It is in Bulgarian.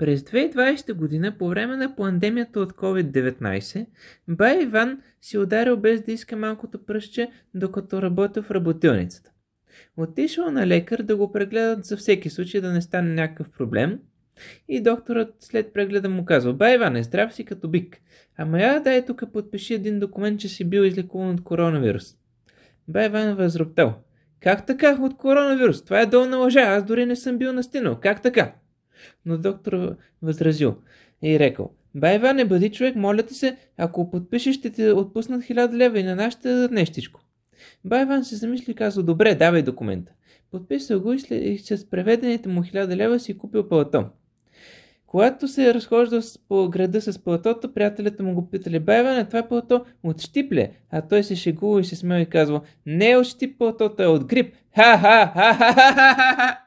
През 2020 година, по време на пандемията от COVID-19, бай Иван си ударил без да иска малкото пръстче, докато работил в работилницата. Отишъл на лекар да го прегледат за всеки случай да не стане някакъв проблем. И докторът след прегледа му казва: бай Иване, здрав си като бик. Ама я дай тук подпиши един документ, че си бил излекуван от коронавирус. Бай Иван възроптал: как така от коронавирус? Това е долна лъжа, аз дори не съм бил настинал. Как така? Но доктор възразил и рекал: бай Иване, бъди човек, моля ти се, ако подпишеш, ще ти отпуснат 1000 лева и на нас ще дадат нещичко. Бай Иван се замисли и казал: добре, давай документа. Подписал го и с преведените му 1000 лева си купил палто. Когато се е разхождал по града с палтото, приятелите му го питали: бай Иване, това палто от щип ли? А той се шегува и се смея и казва: не е от щип палтото, е от грип. Ха-ха-ха-ха-ха-ха-ха!